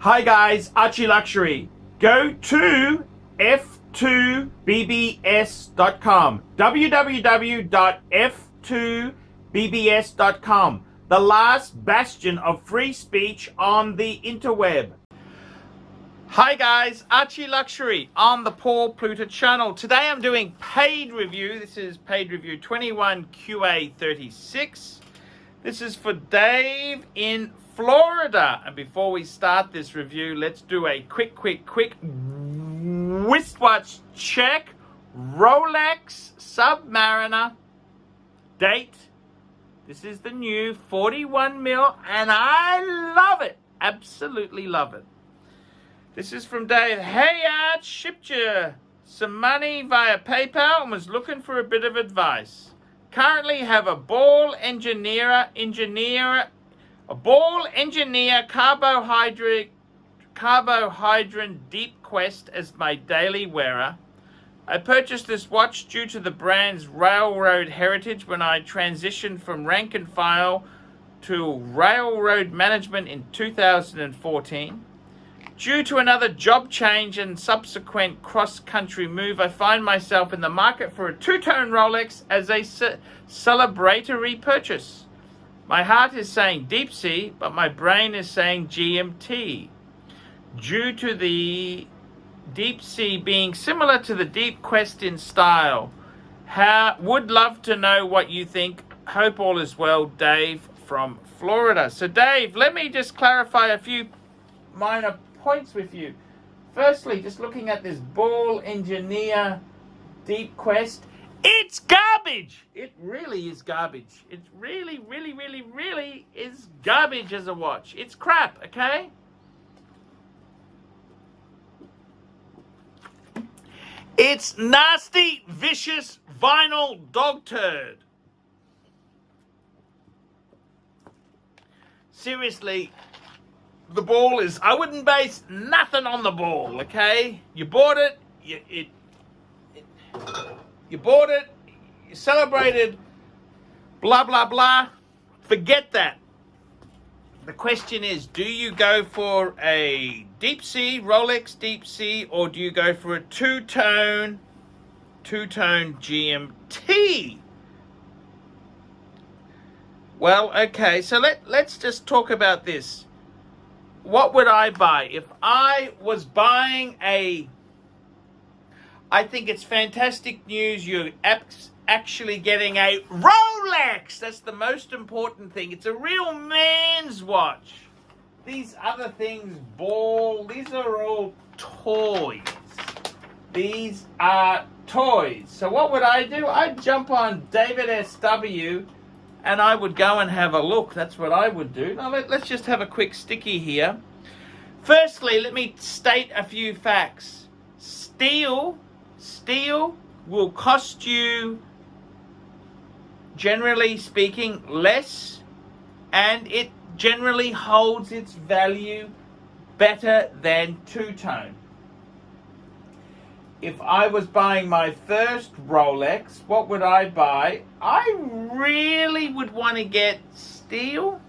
Hi guys, ArchieLuxury. Go to f2bbs.com. www.f2bbs.com. The last bastion of free speech on the interweb. Hi guys, ArchieLuxury on the Paul Pluta channel. Today I'm doing paid review. This is paid review 21QA36. This is for Dave in Florida. And before we start this review, let's do a quick wristwatch check. Rolex Submariner. Date. This is the new 41 mil and I love it. Absolutely love it. This is from Dave. Hey Arch, shipped you some money via PayPal and was looking for a bit of advice. Currently have a ball engineer carbohydrate Deep Quest as my daily wearer. I purchased this watch due to the brand's railroad heritage when I transitioned from rank and file to railroad management in 2014. Due to another job change and subsequent cross-country move, I find myself in the market for a two-tone Rolex as a celebratory purchase. My heart is saying Deepsea, but my brain is saying GMT. Due to the Deepsea being similar to the Deep Quest in style. Would love to know what you think. Hope all is well, Dave from Florida. So Dave, let me just clarify a few minor points with you. Firstly, just looking at this ball engineer Deep Quest, it's garbage. It really is garbage. It really is garbage as a watch. It's crap, okay? It's nasty, vicious vinyl dog turd. Seriously, the ball is, I wouldn't base nothing on the ball, okay? You bought it, you bought it, you celebrated, blah, blah, blah. Forget that. The question is, do you go for a Deepsea, Rolex Deepsea, or do you go for a two-tone GMT? Well, okay, so let's just talk about this. What would I buy? If I was buying I think it's fantastic news. You're actually getting a Rolex. That's the most important thing. It's a real man's watch. These other things, these are all toys. These are toys. So what would I do? I'd jump on David SW and I would go and have a look. That's what I would do. Now let's just have a quick sticky here. Firstly, let me state a few facts. Steel will cost you, generally speaking, less, and it generally holds its value better than two-tone. If I was buying my first Rolex, what would I buy? I really would want to get steel.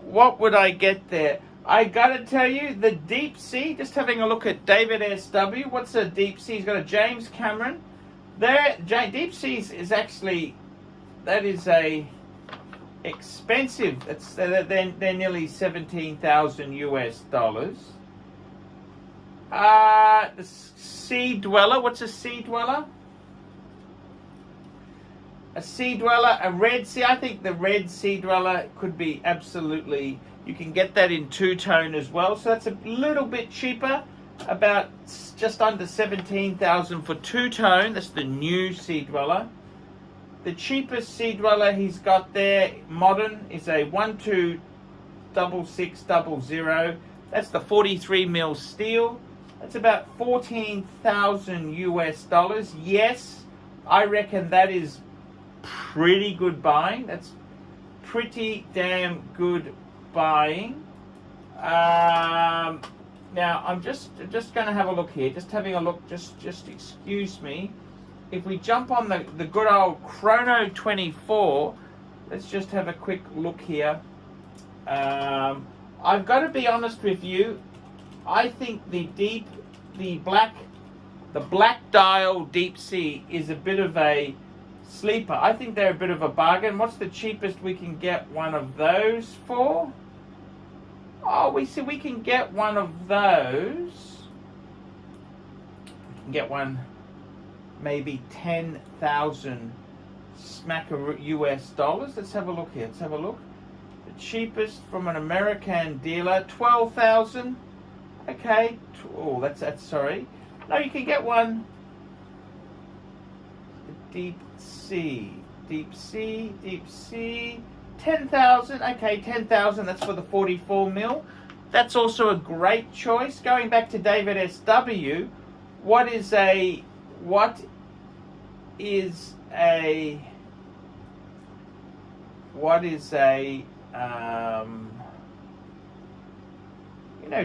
What would I get there? I gotta tell you, the Deepsea, just having a look at David SW, what's a Deepsea? He's got a James Cameron. Deepsea is actually, that is a expensive, they're nearly 17,000 US dollars. The Sea Dweller, what's a Sea Dweller? A Sea Dweller, a Red Sea, I think the Red Sea Dweller could be absolutely, you can get that in two-tone as well, so that's a little bit cheaper, about just under 17,000 for two-tone. That's the new Sea Dweller. The cheapest Sea Dweller he's got there, modern, is a 126600. That's the 43 mil steel. That's about 14,000 US dollars. Yes, I reckon that is pretty good buying. That's pretty damn good buying. Now I'm just going to have a look here. Just having a look. Just excuse me. If we jump on the good old Chrono 24, let's just have a quick look here. I've got to be honest with you. I think the black dial Deepsea is a bit of a sleeper. I think they're a bit of a bargain. What's the cheapest we can get one of those for? Oh, we can get one of those. We can get one, maybe 10,000 smack of US dollars. Let's have a look here. Let's have a look. The cheapest from an American dealer, 12,000. Okay. Oh, that's sorry. No, you can get one. Deepsea. 10,000. Okay, 10,000. That's for the 44 mil. That's also a great choice. Going back to David SW, what is a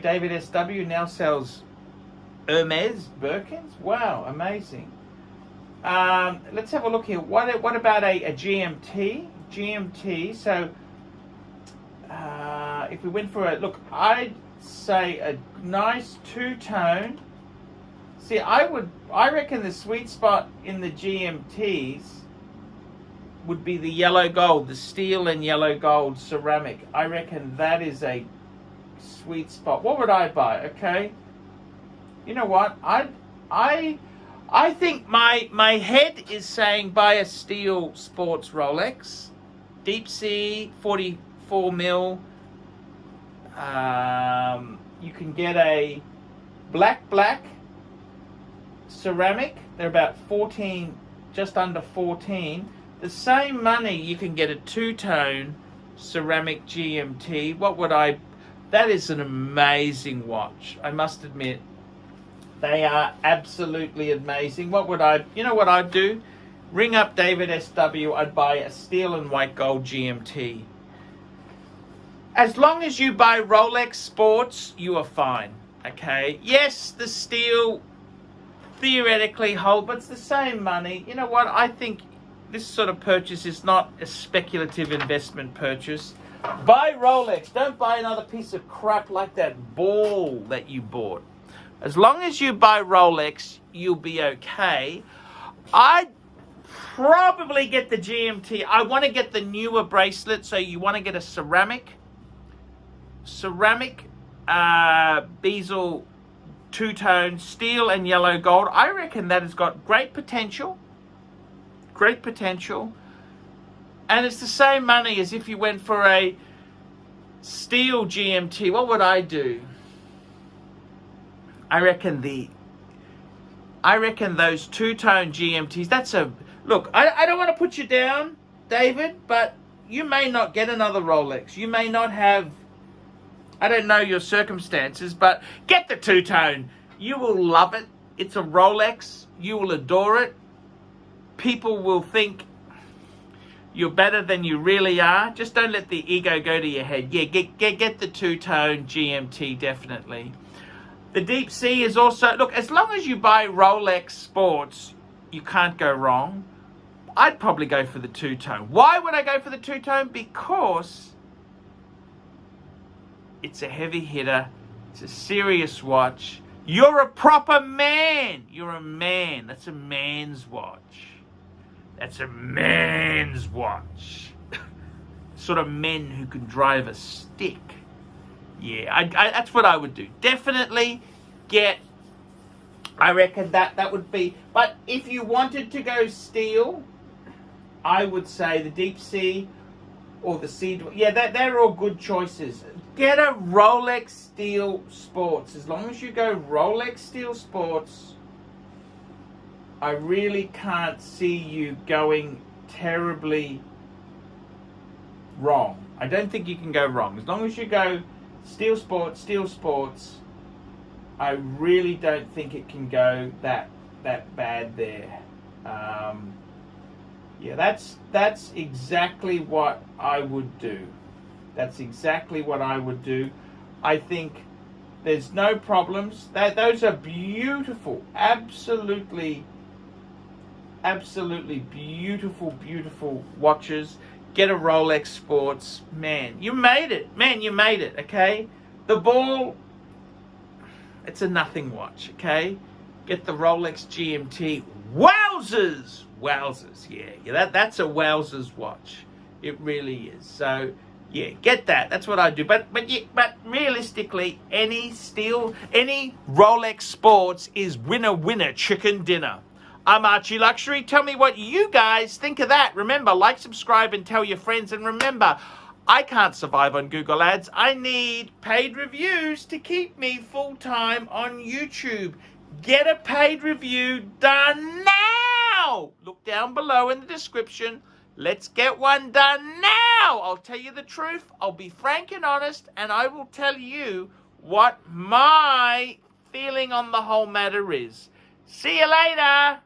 David SW now sells Hermes Birkins. Wow, amazing. Let's have a look here. What about a GMT? GMT. So if we went for a look, I'd say a nice two-tone. See, I reckon the sweet spot in the GMTs would be the yellow gold, the steel and yellow gold ceramic. I reckon that is a sweet spot. What would I buy? Okay. You know what? I think my head is saying buy a steel sports Rolex, Deepsea 44 mil. You can get a black ceramic. They're about 14, just under 14. The same money you can get a two-tone ceramic GMT. That is an amazing watch. I must admit. They are absolutely amazing. You know what I'd do? Ring up David SW. I'd buy a steel and white gold GMT. As long as you buy Rolex Sports, you are fine. Okay? Yes, the steel theoretically hold, but it's the same money. You know what? I think this sort of purchase is not a speculative investment purchase. Buy Rolex. Don't buy another piece of crap like that ball that you bought. As long as you buy Rolex, you'll be okay. I'd probably get the GMT. I want to get the newer bracelet, so you want to get a ceramic bezel two-tone, steel and yellow gold. I reckon that has got great potential. Great potential. And it's the same money as if you went for a steel GMT. What would I do? I reckon those two-tone GMTs, look, I don't want to put you down, David, but you may not get another Rolex. You may not have, I don't know your circumstances, but get the two-tone. You will love it. It's a Rolex. You will adore it. People will think you're better than you really are. Just don't let the ego go to your head. Yeah, get the two-tone GMT, definitely. The Deepsea is also, look, as long as you buy Rolex Sports, you can't go wrong. I'd probably go for the two-tone. Why would I go for the two-tone? Because it's a heavy hitter. It's a serious watch. You're a proper man. You're a man. That's a man's watch. That's a man's watch. Sort of men who can drive a stick. Yeah, that's what I would do. Definitely I reckon that would be, but if you wanted to go steel, I would say the Deepsea or the Sea. Yeah, they're all good choices. Get a Rolex Steel Sports. As long as you go Rolex Steel Sports, I really can't see you going terribly wrong. I don't think you can go wrong. As long as you go Steel Sports, I really don't think it can go that bad there. Yeah, that's exactly what I would do. That's exactly what I would do. I think there's no problems. Those are beautiful, absolutely beautiful watches. get a Rolex Sports. Man, you made it. Man, you made it, okay? The ball, it's a nothing watch, okay? Get the Rolex GMT. Wowzers! Wowzers, yeah. That's a wowzers watch. It really is. So, yeah, get that. That's what I do. But realistically, any Rolex Sports is winner chicken dinner. I'm ArchieLuxury. Tell me what you guys think of that. Remember, like, subscribe, and tell your friends. And remember, I can't survive on Google Ads. I need paid reviews to keep me full-time on YouTube. Get a paid review done now. Look down below in the description. Let's get one done now. I'll tell you the truth. I'll be frank and honest, and I will tell you what my feeling on the whole matter is. See you later.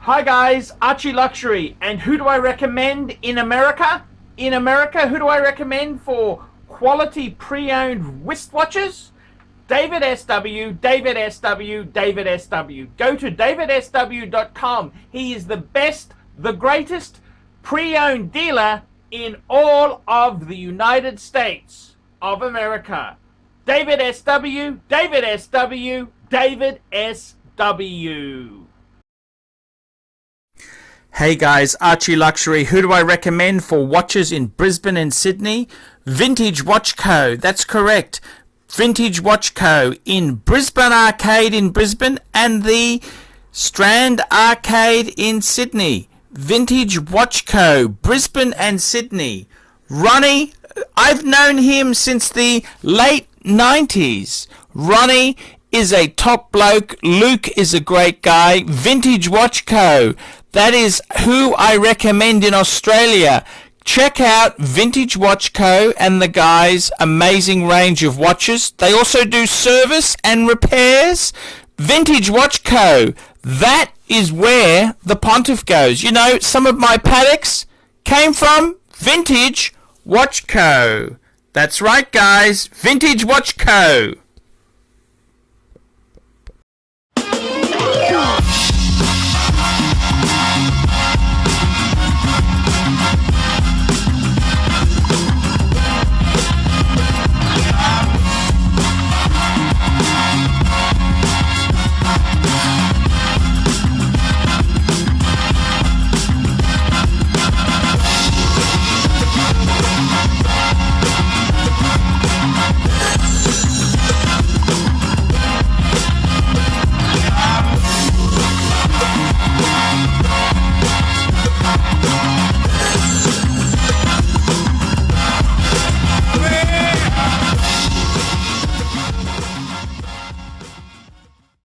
Hi guys, ArchieLuxury, and who do I recommend in America? In America, who do I recommend for quality pre-owned wristwatches? David SW, David SW, David SW. Go to davidsw.com. He is the best, the greatest pre-owned dealer in all of the United States of America. David SW, David SW, David SW. Hey guys, ArchieLuxury. Who do I recommend for watches in Brisbane and Sydney? Vintage Watch Co. That's correct. Vintage Watch Co. in Brisbane Arcade in Brisbane and the Strand Arcade in Sydney. Vintage Watch Co. Brisbane and Sydney. Ronnie, I've known him since the late 90s. Ronnie is a top bloke. Luke is a great guy. Vintage Watch Co. That is who I recommend in Australia. Check out Vintage Watch Co. and the guys' amazing range of watches. They also do service and repairs. Vintage Watch Co. That is where the Pontiff goes. You know, some of my Pateks came from Vintage Watch Co. That's right, guys. Vintage Watch Co.